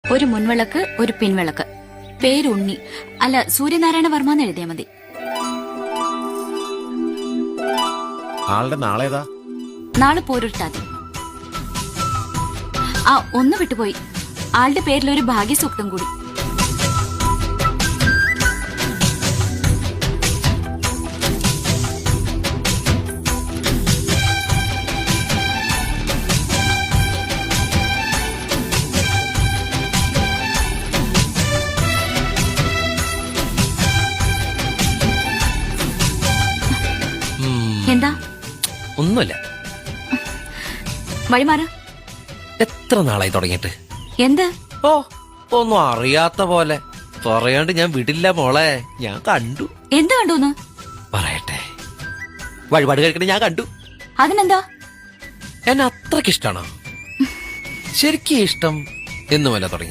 ഒരു മുൻവിളക്ക്, ഒരു പിൻവിളക്ക്. പേരുണ്ണി. അല്ല, സൂര്യനാരായണ വർമ്മ എന്ന് എഴുതിയാ മതി. ആളുടെ നാളേതാ? നാളെ പോരൊരുട്ടാതി. ആ, ഒന്ന് വിട്ടുപോയി. ആളുടെ പേരിൽ ഒരു ഭാഗ്യസൂക്തം കൂടി. എന്താ? ഒന്നുമില്ല. വഴിമാറ. എത്ര നാളായി തുടങ്ങിയിട്ട്? എന്ത്? ഓ, ഒന്നും അറിയാത്ത പോലെ പറയാണ്ട് ഞാൻ വിടില്ല മോളെ. ഞാൻ കണ്ടു. എന്ത് കണ്ടൂന്ന്? പറയട്ടെ. വഴിപാട് കഴിക്കണേ ഞാൻ കണ്ടു. അതിനെന്താ? എന്നെ അത്രക്ക് ഇഷ്ടാണോ? ശരിക്കും ഇഷ്ടം എന്നുമല്ല തുടങ്ങി.